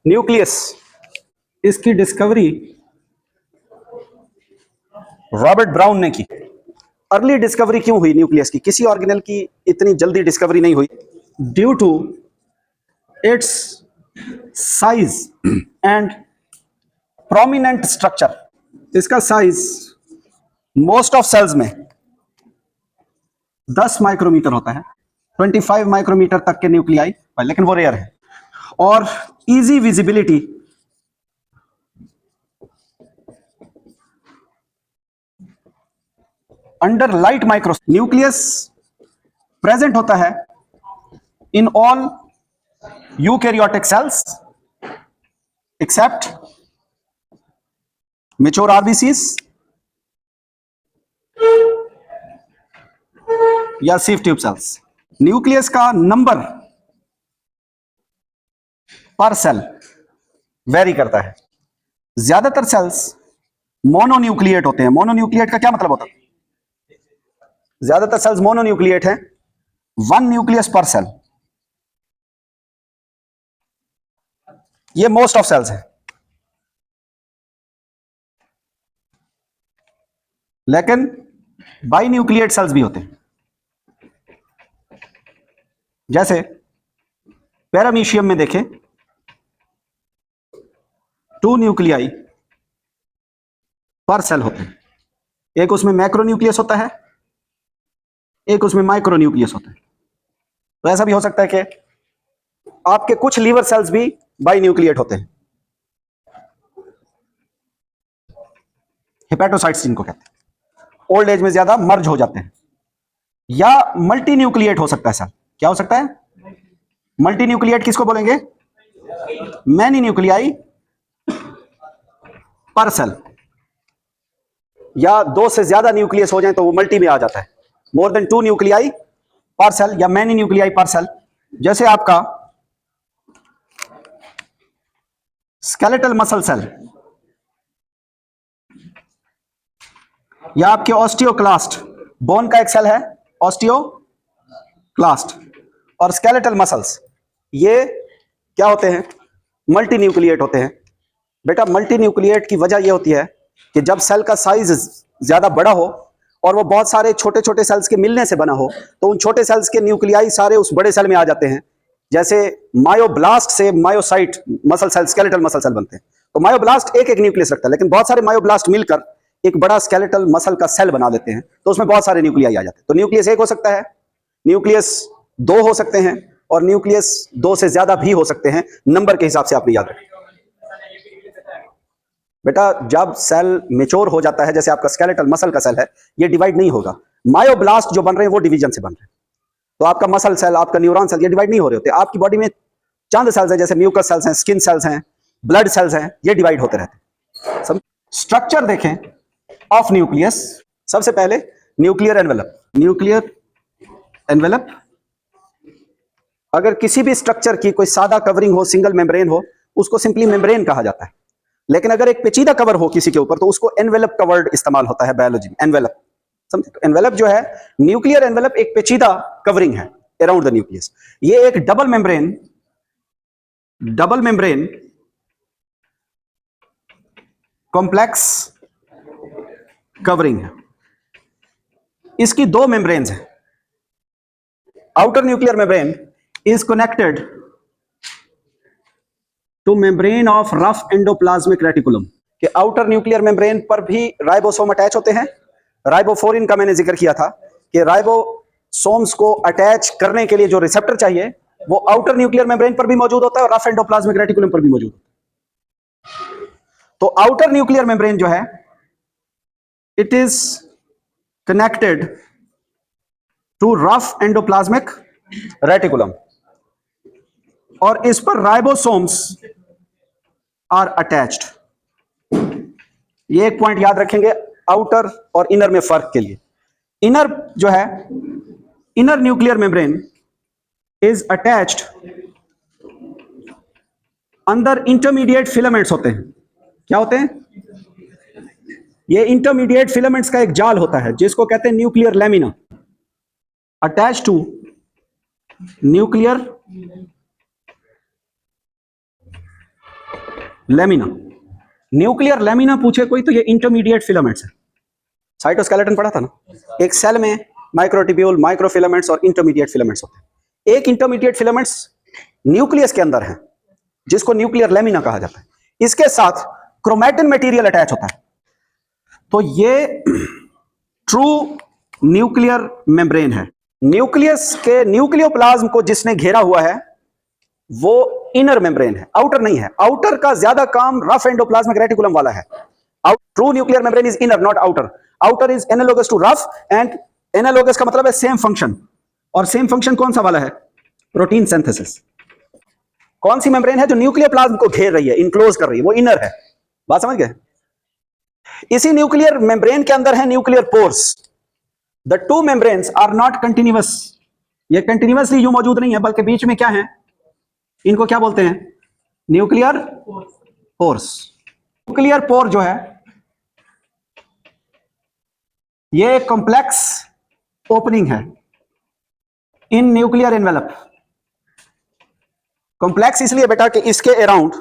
Nucleus, इसकी discovery Robert brown ने की। अर्ली डिस्कवरी क्यों हुई न्यूक्लियस की? किसी ऑर्गेनेल की इतनी जल्दी डिस्कवरी नहीं हुई, due to its size and prominent structure. इसका साइज मोस्ट ऑफ सेल्स में 10 माइक्रोमीटर होता है, 25 माइक्रोमीटर तक के न्यूक्लियाई, लेकिन वो रेयर है। और easy visibility, under light microscope. Nucleus present होता है in all eukaryotic cells except mature RBCs या सिव ट्यूब सेल्स। न्यूक्लियस का नंबर पर सेल वेरी करता है। ज्यादातर सेल्स मोनोन्यूक्लिएट होते हैं। मोनोन्यूक्लिएट का क्या मतलब होता है? ज्यादातर सेल्स मोनोन्यूक्लिएट हैं, 1 न्यूक्लियस पर सेल। ये मोस्ट ऑफ सेल्स है, लेकिन बाई न्यूक्लिएट सेल्स भी होते हैं। जैसे पैरामीशियम में देखें, 2 न्यूक्लियाई पर सेल होते हैं। एक उसमें मैक्रोन्यूक्लियस होता है, एक उसमें माइक्रोन्यूक्लियस होता है। तो ऐसा भी हो सकता है कि आपके कुछ लीवर सेल्स भी बाई न्यूक्लिएट होते हैं, हेपेटोसाइट्स जिनको कहते हैं। ओल्ड एज में ज्यादा मर्ज हो जाते हैं। या मल्टी न्यूक्लिएट हो सकता है सर। क्या हो सकता है? मल्टी न्यूक्लिएट किसको बोलेंगे? मैनी न्यूक्लियाई पर सेल। या 2 से ज्यादा न्यूक्लियस हो जाए तो वो मल्टी में आ जाता है। मोर देन 2 न्यूक्लियाई पर सेल या मैनी न्यूक्लियाई पर सेल। जैसे आपका स्केलेटल मसल सेल या आपके ऑस्टियोक्लास्ट, बोन का एक सेल है ऑस्टियोक्लास्ट, और स्केलेटल मसल्स, ये क्या होते हैं? मल्टी न्यूक्लिएट होते हैं। बेटा मल्टी न्यूक्लिएट की वजह यह होती है कि जब सेल का साइज ज्यादा बड़ा हो और वो बहुत सारे छोटे छोटे सेल्स के मिलने से बना हो, तो उन छोटे सेल्स के न्यूक्लियाई सारे उस बड़े सेल में आ जाते हैं। जैसे मायोब्लास्ट से myocyte muscle cell, skeletal muscle cell बनते हैं। तो मायोब्लास्ट एक एक न्यूक्लियस रखता है, लेकिन बहुत सारे मायोब्लास्ट मिलकर एक बड़ा स्केलेटल मसल का सेल बना देते हैं, तो उसमें बहुत सारे न्यूक्लियाई आ जाते हैं। तो न्यूक्लियस एक हो सकता है, न्यूक्लियस 2 हो सकते हैं, और न्यूक्लियस 2 से ज्यादा भी हो सकते हैं। नंबर के हिसाब से आपने याद रखें। बेटा जब सेल मेच्योर हो जाता है, जैसे आपका स्केलेटल मसल का सेल है, ये डिवाइड नहीं होगा। मायोब्लास्ट जो बन रहे हैं वो डिवीजन से बन रहे हैं। तो आपका मसल सेल, आपका न्यूरॉन सेल, ये डिवाइड नहीं हो रहे होते। आपकी बॉडी में चंद सेल्स हैं, जैसे म्यूकस सेल्स हैं, स्किन सेल्स हैं, ब्लड सेल्स हैं, ये डिवाइड होते रहते हैं। सब स्ट्रक्चर देखें ऑफ न्यूक्लियस। सबसे पहले न्यूक्लियर एनवेलप। न्यूक्लियर एनवेलप, अगर किसी भी स्ट्रक्चर की कोई सादा कवरिंग हो, सिंगल मेम्ब्रेन हो, उसको सिंपली मेम्ब्रेन कहा जाता है। लेकिन अगर एक पेचीदा कवर हो किसी के ऊपर, तो उसको एनवेलप का वर्ड इस्तेमाल होता है बायोलॉजी में, एनवेलप। समझे? तो एनवेलप जो है, न्यूक्लियर एनवेलप एक पेचीदा कवरिंग है अराउंड द न्यूक्लियस। ये एक डबल मेम्ब्रेन कॉम्प्लेक्स कवरिंग है। इसकी 2 मेम्ब्रेन्स हैं। Outer nuclear membrane is connected to membrane of rough endoplasmic reticulum। के आउटर न्यूक्लियर मेम्ब्रेन पर भी राइबोसोम अटैच होते हैं। राइबोफोरिन का मैंने जिक्र किया था कि राइबोसोम्स को अटैच करने के लिए जो रिसेप्टर चाहिए वो आउटर न्यूक्लियर मेम्ब्रेन पर भी मौजूद होता है और रफ एंडोप्लाज्मिक रेटिकुलम पर भी मौजूद होता है। तो आउटर न्यूक्लियर मेम्ब्रेन जो है, it is connected to rough endoplasmic reticulum, और इस पर राइबोसोम्स आर अटैच्ड। ये एक पॉइंट याद रखेंगे आउटर और इनर में फर्क के लिए। इनर जो है, inner nuclear membrane is attached, अंदर इंटरमीडिएट फिलामेंट्स होते हैं। क्या होते हैं? ये इंटरमीडिएट फिलामेंट्स का एक जाल होता है जिसको कहते हैं nuclear lamina, attach to nuclear lamina. Nuclear lamina पूछे कोई तो ये इंटरमीडिएट फिलामेंट्स है। साइटोस्केलेटन पढ़ा था ना, एक सेल में माइक्रोट्यूब्यूल, माइक्रोफिलामेंट्स और इंटरमीडिएट फिलामेंट्स होते हैं। एक इंटरमीडिएट फिलामेंट्स न्यूक्लियस के अंदर है जिसको न्यूक्लियर लेमिना कहा जाता है। इसके साथ क्रोमैटिन मटेरियल अटैच होता है। तो ये ट्रू न्यूक्लियर मेम्ब्रेन है। न्यूक्लियस के न्यूक्लियोप्लाज्म को जिसने घेरा हुआ है वो इनर मेम्ब्रेन है, आउटर नहीं है। आउटर का ज्यादा काम रफ एंडोप्लाज्मिक रेटिकुलम वाला है। True nuclear membrane is inner, not outer. Outer is analogous to rough, and analogous का मतलब है सेम फंक्शन। और सेम फंक्शन कौन सा वाला है? Protein synthesis. कौन सी मेम्ब्रेन है जो न्यूक्लियोप्लाज्म को घेर रही है, इनक्लोज कर रही है? वो इनर है। बात समझ गए? इसी न्यूक्लियर मेम्ब्रेन के अंदर है nuclear pores. The two membranes are not continuous. ये कंटिन्यूअसली यूं मौजूद नहीं है, बल्कि बीच में क्या है? इनको क्या बोलते हैं? Nuclear pores. न्यूक्लियर पोर जो है ये कॉम्प्लेक्स ओपनिंग है इन न्यूक्लियर एनवेलप। कॉम्प्लेक्स इसलिए बेटा कि इसके अराउंड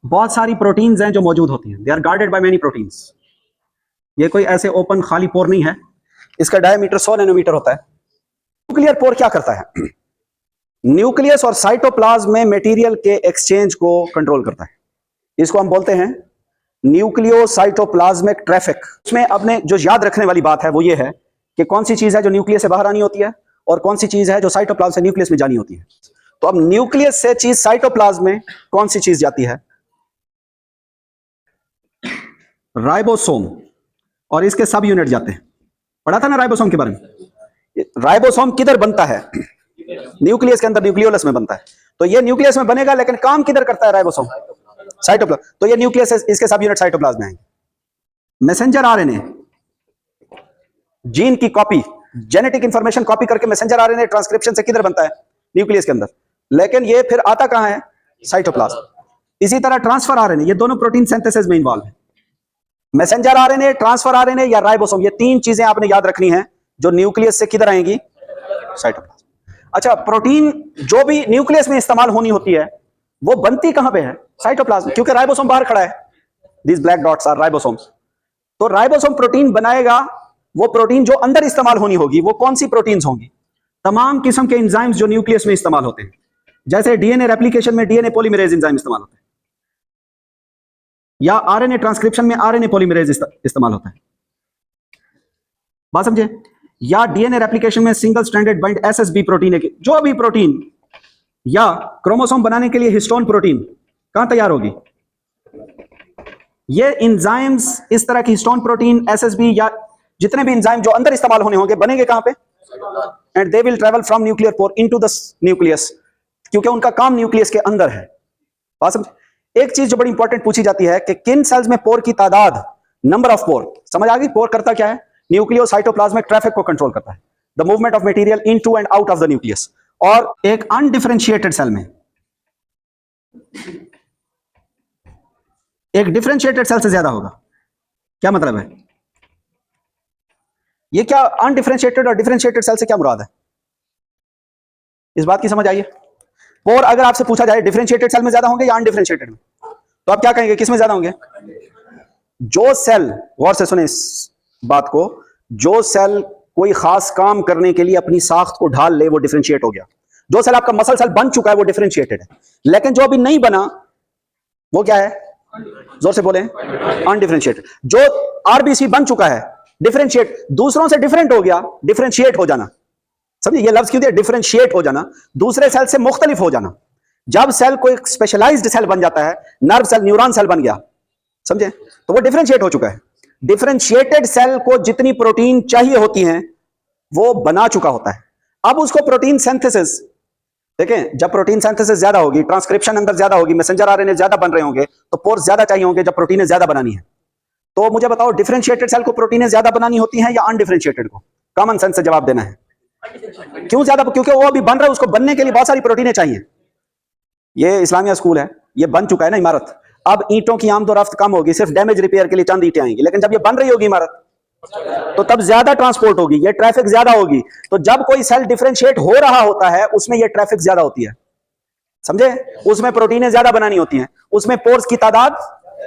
बहुत सारी प्रोटीन्स हैं जो मौजूद होती हैं। They are guarded by many proteins. ये कोई ऐसे ओपन खाली पोर नहीं है। इसका डायमीटर 100 नैनोमीटर होता है। न्यूक्लियर पोर क्या करता है? न्यूक्लियस और साइटोप्लाज्म में मटेरियल के एक्सचेंज को कंट्रोल करता है। इसको हम बोलते हैं न्यूक्लियोसाइटोप्लाज्मिक ट्रैफिक। इसमें अपने जो याद रखने वाली बात है वो ये है कि कौन सी चीज है जो न्यूक्लियस से बाहर आनी होती है और कौन सी चीज है जो साइटोप्लाज्म से न्यूक्लियस में जानी होती है। तो अब न्यूक्लियस से चीज साइटोप्लाज्म में कौन सी चीज जाती है? राइबोसोम, और इसके सब यूनिट जाते हैं। पढ़ा था ना राइबोसोम के बारे में? राइबोसोम किधर बनता है? न्यूक्लियस के अंदर, न्यूक्लियोलस में बनता है। तो ये न्यूक्लियस में बनेगा, लेकिन काम किधर करता है राइबोसोम? साइटोप्लाज्म। तो ये न्यूक्लियस है, इसके सब यूनिट साइटोप्लाज्म में आएंगे। मैसेंजर आरएनए, जीन की कॉपी, जेनेटिक इंफॉर्मेशन कॉपी करके मैसेंजर आरएनए ट्रांसक्रिप्शन से किधर बनता है? न्यूक्लियस के अंदर। लेकिन ये फिर आता कहां है? साइटोप्लाज्म। इसी तरह ट्रांसफर आरएनए, ये दोनों प्रोटीन सिंथेसिस में इन्वॉल्व है। मैसेंजर आरएनए, ट्रांसफर आरएनए या राइबोसोम, ये तीन चीजें आपने याद रखनी है जो न्यूक्लियस से किधर आएंगी? साइटोप्लाज्म। अच्छा, प्रोटीन जो भी न्यूक्लियस में इस्तेमाल होनी होती है वो बनती कहां पे है? साइटोप्लाज्म, क्योंकि राइबोसोम बाहर खड़ा है। These black dots are ribosomes. तो राइबोसोम प्रोटीन बनाएगा। वो प्रोटीन जो अंदर इस्तेमाल होनी होगी वो कौन सी प्रोटीन्स होंगी? तमाम किस्म के एंजाइम्स जो न्यूक्लियस में इस्तेमाल होते हैं। जैसे डीएनए रेप्लिकेशन में डीएनए पॉलीमरेज एंजाइम इस्तेमाल होता है, या आरएनए ट्रांसक्रिप्शन में आरएनए पॉलीमरेज इस्तेमाल होता है। बात समझे? या डीएनए रेप्लिकेशन में single stranded bind SSB protein है। जो भी प्रोटीन, या क्रोमोसोम बनाने के लिए हिस्टोन प्रोटीन कहां तैयार होगी? ये एंजाइम्स, इस तरह की हिस्टोन प्रोटीन, एसएसबी या जितने भी एंजाइम जो अंदर इस्तेमाल होने होंगे, बनेंगे कहां पे? And they will travel from nuclear pore into the nucleus, क्योंकि उनका काम न्यूक्लियस के अंदर है। बात समझ? एक चीज जो बड़ी इंपॉर्टेंट पूछी जाती है कि किन सेल्स में पोर की तादाद, नंबर ऑफ पोर। समझ आ गई? पोर करता क्या है? न्यूक्लियोसाइटोप्लाज्मिक ट्रैफिक को कंट्रोल करता है, the movement of material into and out of the nucleus. और एक अनडिफरेंशिएटेड सेल में, एक डिफरेंशिएटेड सेल से ज्यादा होगा। क्या मतलब है? ये क्या अनडिफरेंशिएटेड और डिफरेंशिएटेड सेल से क्या मुराद है? इस बात की समझ आइए। पोर अगर आपसे पूछा जाए डिफरेंशिएटेड सेल में ज्यादा होंगे या अनडिफरेंशिएटेड में, तो आप क्या कहेंगे? किस में ज्यादा होंगे? जो सेल, गौर से सुने इस बात को, जो सेल कोई खास काम करने के लिए अपनी साख्त को ढाल ले वो डिफरेंशिएट हो गया। जो सेल आपका मसल सेल बन चुका है वो डिफरेंशिएटेड है। लेकिन जो अभी नहीं बना वो क्या है? जोर से बोले, अनडिफरेंशिएटेड। जो आरबीसी बन चुका है, डिफरेंशिएट, दूसरों से डिफरेंट हो गया, डिफरेंशिएट हो जाना। समझिए ये लफ्ज क्यों दिया? डिफरेंशिएट हो जाना, दूसरे सेल से मुख्तलिफ हो जाना। जब सेल कोई स्पेशलाइज्ड सेल बन जाता है, नर्व सेल, न्यूरॉन सेल बन गया, समझे, तो वो डिफरेंशिएट हो चुका है। डिफरेंशिएटेड सेल को जितनी प्रोटीन चाहिए होती हैं वो बना चुका होता है। अब उसको प्रोटीन सिंथेसिस, देखें, जब प्रोटीन सिंथेसिस ज्यादा होगी, ट्रांसक्रिप्शन अंदर ज्यादा होगी, मैसेंजर आरएनए ज्यादा बन रहे होंगे, तो पोर्स ज्यादा चाहिए होंगे जब प्रोटीन ज्यादा बनानी है। तो मुझे बताओ, डिफरेंशिएटेड सेल को प्रोटीन ज्यादा बनानी होती है या अनडिफरेंशिएटेड को? कॉमन सेंस से जवाब देना है। क्यों ज्यादा? क्योंकि वो अभी बन रहा है, उसको बनने के लिए बहुत सारी प्रोटीनें चाहिए। ये इस्लामिया स्कूल है, ये बन चुका है ना इमारत। अब ईंटों की आमदोरफ्त कम होगी, सिर्फ डैमेज रिपेयर के लिए चंद ईंटें आएंगी। लेकिन जब ये बन रही होगी इमारत तो तब ज्यादा ट्रांसपोर्ट होगी, ये ट्रैफिक ज्यादा होगी। तो जब कोई सेल डिफरेंशिएट हो रहा होता है उसमें ये ट्रैफिक ज्यादा होती है। समझे? उसमें प्रोटीनें ज्यादा बनानी होती हैं, उसमें पोर्स की तादाद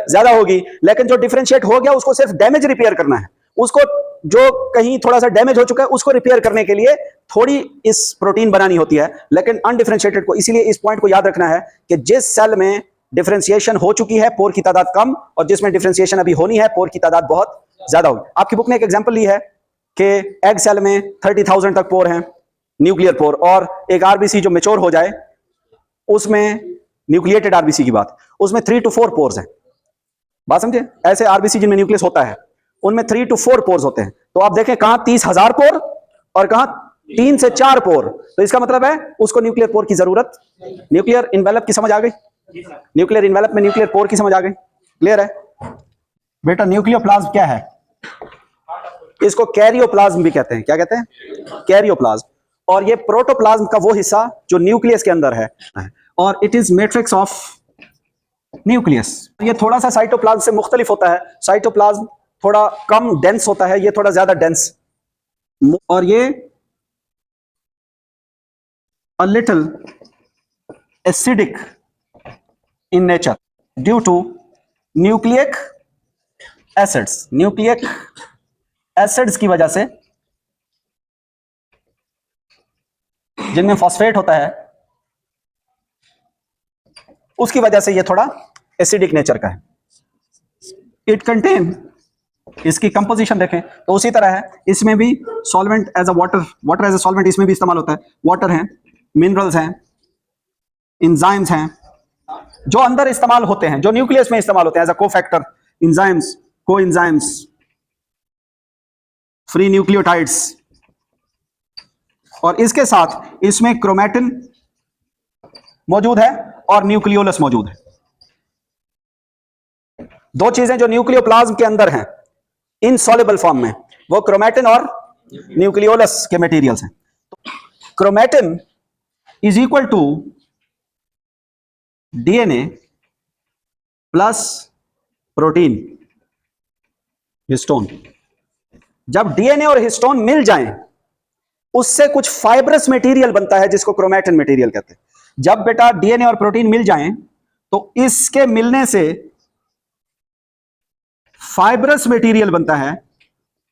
ज्यादा होगी, लेकिन जो डिफरेंशिएट हो गया उसको सिर्फ डैमेज रिपेयर करना है। उसको जो कहीं थोड़ा सा डैमेज हो चुका है उसको रिपेयर करने के लिए थोड़ी इस प्रोटीन बनानी होती है, लेकिन अनडिफरेंशिएटेड को। इसीलिए इस पॉइंट को याद रखना है कि जिस सेल में डिफरेंशिएशन हो चुकी है पोर की तादाद कम, और जिसमें डिफरेंशिएशन अभी होनी है पोर की तादाद बहुत ज्यादा होगी। आपकी बुक ने एक एग्जांपल ली है कि एग सेल में 30,000 तक पोर हैं, न्यूक्लियर पोर, और एक आरबीसी जो मैच्योर हो जाए उसमें, न्यूक्लिएटेड आरबीसी की बात, उसमें 3 to 4 पोर्स हैं। बात समझे? ऐसे आरबीसी जिनमें न्यूक्लियस होता है उनमें 3 to 4 पोर्स होते हैं। तो आप देखें कहां 30,000 पोर और कहां 3 से 4 पोर, तो इसका मतलब है उसको न्यूक्लियर पोर की जरूरत। न्यूक्लियर इन्वेलप की समझ आ गई? न्यूक्लियर इन्वेलप में न्यूक्लियर पोर की समझ आ गई? क्लियर है बेटा? न्यूक्लियोप्लाज्म क्या है? इसको कैरियोप्लाज्म भी कहते हैं। क्या कहते हैं? कैरियोप्लाज्म। और ये प्रोटोप्लाज्म का वो हिस्सा जो न्यूक्लियस के अंदर है, और it is matrix of nucleus. ये थोड़ा सा साइटोप्लाज्म से मुख्तलिफ होता है। साइटोप्लाज्म थोड़ा कम डेंस होता है, ये थोड़ा ज्यादा डेंस, और ये a little acidic in nature due to nucleic acids. Nucleic acids की वजह से, जिनमें फॉस्फेट होता है, उसकी वजह से ये थोड़ा एसिडिक नेचर का है। इट कंटेन, इसकी कंपोजिशन देखें तो उसी तरह है, इसमें भी solvent as a water as a solvent इसमें भी इस्तेमाल होता है। वाटर है, मिनरल्स हैं, इंजाइम्स हैं जो अंदर इस्तेमाल होते हैं, जो न्यूक्लियस में इस्तेमाल होते हैं as a cofactor, enzymes, coenzymes, free nucleotides, और इसके साथ इसमें क्रोमैटिन मौजूद है और न्यूक्लियोलस मौजूद है। दो चीजें जो न्यूक्लियोप्लाज्म के अंदर हैं इनसॉल्युबल फॉर्म में, वो क्रोमैटिन और न्यूक्लियोलस के मटेरियल्स हैं। Chromatin is equal to DNA plus protein histone. जब डीएनए और हिस्टोन मिल जाएं उससे कुछ फाइब्रस मटेरियल बनता है जिसको क्रोमैटिन मटेरियल कहते हैं। जब बेटा डीएनए और प्रोटीन मिल जाएं तो इसके मिलने से फाइब्रस मटेरियल बनता है।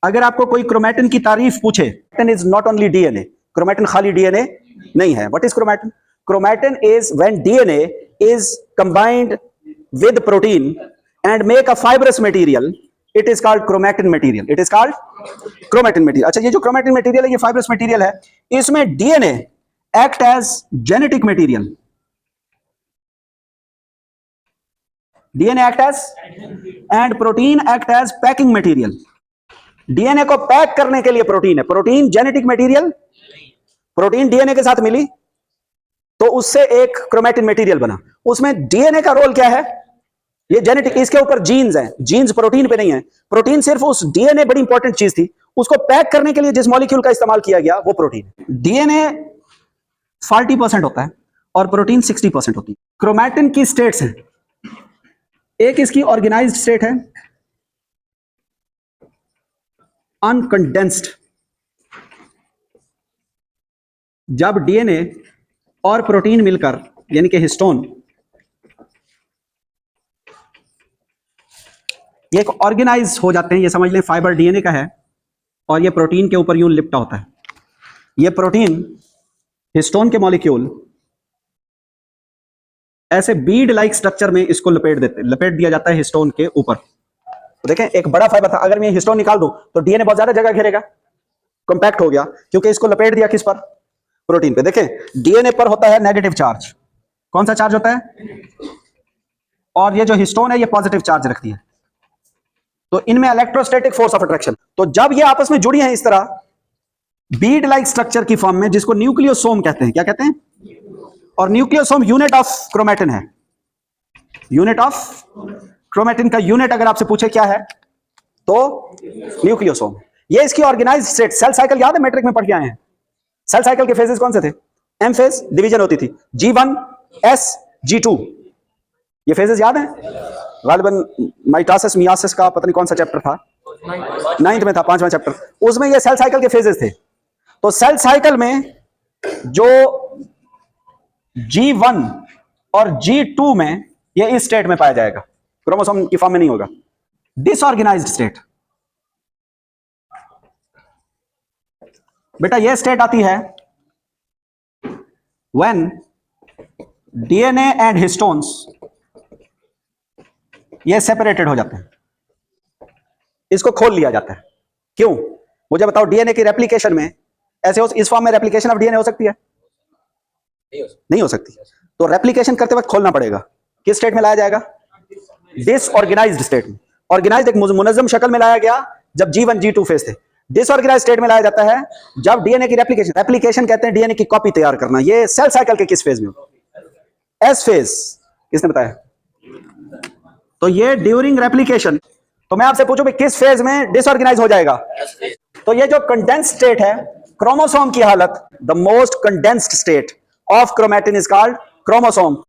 अगर आपको कोई क्रोमैटिन की तारीफ पूछे, chromatin is not only DNA, chromatin खाली डीएनए नहीं है। What is chromatin? Chromatin is when DNA is combined with protein and make a fibrous material, it is called chromatin material. It is called chromatin material. अच्छा, ये जो chromatin material है ये fibrous material है, इसमें DNA act as genetic material, DNA act as, and protein act as packing material. DNA को pack करने के लिए प्रोटीन है, protein genetic material. Protein DNA के साथ मिली तो उससे एक क्रोमैटिन मटेरियल बना। उसमें डीएनए का रोल क्या है? ये जेनेटिक, इसके ऊपर जीन्स हैं, जीन्स प्रोटीन पे नहीं है। प्रोटीन सिर्फ उस, डीएनए बड़ी इंपॉर्टेंट चीज थी, उसको पैक करने के लिए जिस मॉलिक्यूल का इस्तेमाल किया गया वो प्रोटीन। डीएनए 40% होता है और प्रोटीन 60% होती है। क्रोमैटिन की स्टेट्स हैं, एक इसकी ऑर्गेनाइज्ड स्टेट है, अनकंडेंस्ड। जब डीएनए और प्रोटीन मिलकर, यानी कि हिस्टोन, ये एक ऑर्गेनाइज हो जाते हैं, ये समझ लें फाइबर डीएनए का है और ये प्रोटीन के ऊपर यूं लिपटा होता है। ये प्रोटीन हिस्टोन के मॉलिक्यूल ऐसे बीड लाइक स्ट्रक्चर में इसको लपेट दिया जाता है हिस्टोन के ऊपर। तो देखें एक बड़ा फाइबर था, अगर मैं हिस्टोन निकाल दूं तो डीएनए बहुत ज्यादा जगह घेरेगा, कॉम्पैक्ट हो गया, क्योंकि इसको लपेट दिया किस पर? प्रोटीन पे। देखें डीएनए पर होता है नेगेटिव चार्ज। कौन सा चार्ज होता है? और ये जो हिस्टोन है ये पॉजिटिव चार्ज रखती है। तो इनमें इलेक्ट्रोस्टैटिक फोर्स ऑफ अट्रैक्शन, तो जब ये आपस में जुड़ी हैं इस तरह बीड लाइक स्ट्रक्चर की फॉर्म में, जिसको न्यूक्लियोसोम कहते हैं। क्या कहते हैं? और न्यूक्लियोसोम यूनिट ऑफ क्रोमैटिन है। यूनिट ऑफ क्रोमैटिन का यूनिट अगर आपसे पूछे क्या है तो न्यूक्लियोसोम। ये इसकी ऑर्गेनाइज्ड स्टेट। सेल साइकिल याद है, मैट्रिक में पढ़ के आए हैं। सेल साइकिल के फेजेस कौन से थे? एम फेज, डिवीजन होती थी, G1 S G2, ये फेजेस याद है? गालिबन माइटोसिस मियोसिस का पता नहीं कौन सा चैप्टर था, 9th में था, 5वां चैप्टर, उसमें ये सेल साइकिल के फेजेस थे। तो सेल साइकिल में जो G1 और G2 में ये इस स्टेट में पाया जाएगा, क्रोमोसोम की फॉर्म में नहीं होगा। डिसऑर्गेनाइज्ड स्टेट, बेटा ये स्टेट आती है व्हेन डीएनए एंड हिस्टोन्स ये सेपरेटेड हो जाते हैं, इसको खोल लिया जाता है। क्यों? मुझे बताओ, डीएनए की रेप्लिकेशन में ऐसे हो, इस फॉर्म में रेप्लिकेशन ऑफ डीएनए हो सकती है? नहीं हो सकती। तो रेप्लिकेशन करते वक्त खोलना पड़ेगा। किस स्टेट में लाया जाएगा? डिसऑर्गेनाइज्ड स्टेट में। ऑर्गेनाइज्ड एक मुनज़्ज़म शक्ल में लाया गया जब G1 G2 फेज थे। डिसऑर्गेनाइज्ड स्टेट में लाया जाता है जब डीएनए की रेप्लिकेशन कहते हैं डीएनए की कॉपी तैयार करना। ये सेल साइकिल के किस फेज में? S phase. किसने बताया? तो ये ड्यूरिंग रेप्लिकेशन। तो मैं आपसे पूछूं किस फेज में डिसऑर्गेनाइज हो जाएगा? तो ये जो कंडेंस्ड स्टेट है क्रोमोसोम की हालत, the most condensed state of chromatin is called chromosome.